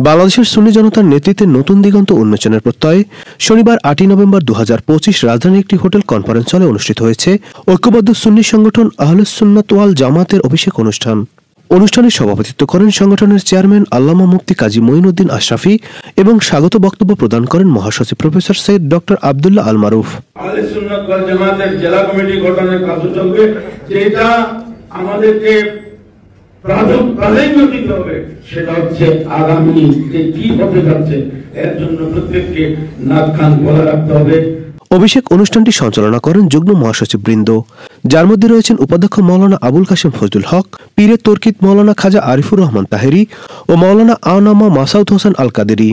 বাংলাদেশের সুন্নি জনতার নেতৃত্বে নতুন দিগন্ত উন্মোচনের প্রত্যয়ে শনিবার 8 নভেম্বর 2025 রাজধানীর একটি হোটেল কনফারেন্স হলে অনুষ্ঠিত হয়েছে ঐক্যবদ্ধ সুন্নি সংগঠন আহলুস সুন্নাত ওয়াল জামাতের অভিষেক অনুষ্ঠান। অনুষ্ঠানে সভাপতিত্ব করেন সংগঠনের চেয়ারম্যান আল্লামা মুফতি কাজী মঈনুদ্দিন আশরাফি এবং স্বাগত বক্তব্য প্রদান করেন মহাসচিব প্রফেসর সৈয়দ ডক্টর আব্দুল্লাহ আল মারুফ। আহলুস সুন্নাত ওয়াল জামাতের জেলা কমিটি গঠনের কাজ চলবে, যেটা আমাদেরকে প্রাধান্য দিতে হবে, সেটা হচ্ছে আগামী যে কি হতে যাচ্ছে এর জন্য প্রত্যেককে নাক কান খোলা রাখতে হবে। অভিষেক অনুষ্ঠানটি সঞ্চালনা করেন যুগ্ম মহাসচিব বৃন্দ, যার মধ্যে রয়েছেন উপাধ্যক্ষ মাওলানা আবুল কাশেম ফজলুল হক, পীরে তর্কিত মাওলানা খাজা আরিফুর রহমান তাহেরি ও মাওলানা আওনামা মাসাউদ হোসেন আল কাদেরি।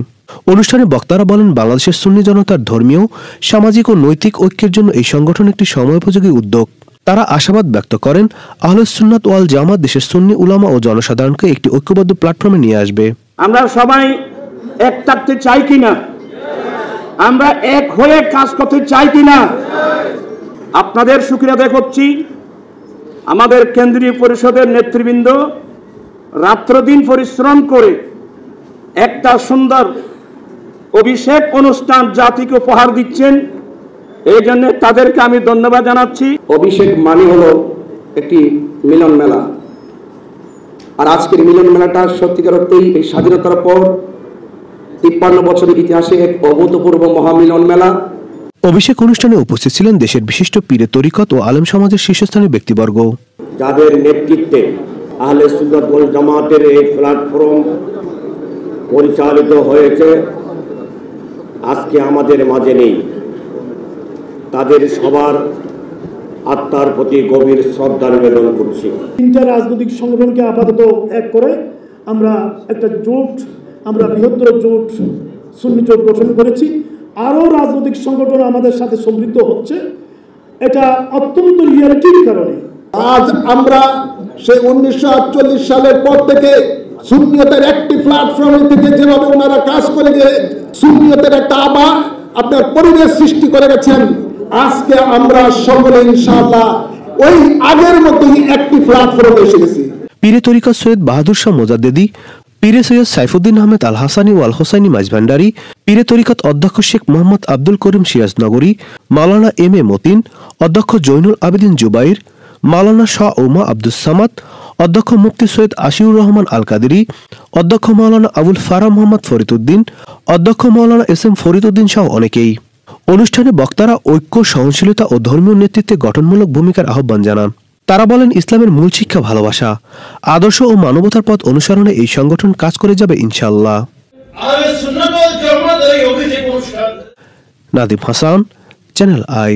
অনুষ্ঠানে বক্তারা বলেন, বাংলাদেশের সুন্নি জনতার ধর্মীয়, সামাজিক ও নৈতিক ঐক্যের জন্য এই সংগঠন একটি সময়োপযোগী উদ্যোগ। তারা আশাবাদ ব্যক্ত করেন, আহলুস সুন্নাত ওয়াল জামাত দেশের সুন্নি উলামা ও জনসাধারণকে একটি ঐক্যবদ্ধ প্ল্যাটফর্মে নিয়ে আসবে। আমরা সবাই এক থাকতে চাই কিনা? আমরা এক হয়ে কাজ করতে চাই কিনা? আপনাদের শুকরিয়া আদায় করছি। আমাদের কেন্দ্রীয় পরিষদের নেতৃবৃন্দ রাত্রদিন পরিশ্রম করে একটা সুন্দর অভিষেক অনুষ্ঠান জাতিকে উপহার দিচ্ছেন, এই জন্য তাদেরকে আমি ধন্যবাদ জানাচ্ছি। অভিষেক মানে হলো একটি মিলন মেলা, আর আজকের মিলন মেলাটা সত্যিকার অর্থেই এই স্বাধীনতার পর 53 বছরের ইতিহাসে এক অভূতপূর্ব মহামিলন মেলা। অভিষেক অনুষ্ঠানে উপস্থিত ছিলেন দেশের বিশিষ্ট পীরে তরিকত ও আলেম সমাজের শীর্ষস্থানীয় ব্যক্তিবর্গ, যাদের নেতৃত্বে আহলে সুন্নাত ওয়াল জামাতের এই প্ল্যাটফর্ম পরিচালিত হয়েছে, আজকে আমাদের মাঝে নেই। তাদের সবার আত্মার প্রতি গভীর শ্রদ্ধা নিবেদন করছি। তিনটা রাজনৈতিক সংগঠনকে আপাতত এক করে আমরা একটা জোট, আমরা বৃহত্তর জোট, সুন্নি জোট গঠন করেছি। আরও রাজনৈতিক সংগঠন আমাদের সাথে সম্পৃক্ত হচ্ছে, এটা অত্যন্ত রিয়ালিটির কারণে। আজ আমরা সেই 1948 সালের পর থেকে সুন্নিয়তের একটি প্ল্যাটফর্ম থেকে যেভাবে ওনারা কাজ করে গিয়ে সুন্নিয়তের একটা আবার আপনার পরিবেশ সৃষ্টি করে গেছেন, আজকে আমরা সকলে ইনশাআল্লাহ ওই আগের মতোই একটি প্ল্যাটফর্মে এসে গেছি। পীরে তরিকত সৈয়দ বাহাদুর শাহ মোজাদ্দেদি, পীরে সৈয়দ সাইফুদ্দিন আহমেদ আল হাসানি ওয়াল হোসাইনি মাইজভান্ডারি, পীরে তরিকত অধ্যক্ষ শেখ মোহাম্মদ আব্দুল করিম সিরাজনগরী, মাওলানা এম এ মতিন, অধ্যক্ষ জৈনুল আবেদিন জুবাইর, মাওলানা শাহ ওমা আব্দুস সামাদ, অধ্যক্ষ মুফতি সৈয়দ আশিউর রহমান আল কাদেরি, অধ্যক্ষ মাওলানা আবুল ফারা মোহাম্মদ ফরিদউদ্দিন, অধ্যক্ষ মাওলানা এস এম ফরিদউদ্দিন সহ অনেকেই। অনুষ্ঠানে বক্তারা ঐক্য, সহনশীলতা ও ধর্মীয় নেতৃত্বে গঠনমূলক ভূমিকার আহ্বান জানান। তারা বলেন, ইসলামের মূল শিক্ষা ভালোবাসা, আদর্শ ও মানবতার পথ অনুসরণে এই সংগঠন কাজ করে যাবে ইনশাআল্লাহ। Nadim Hasan, Channel I.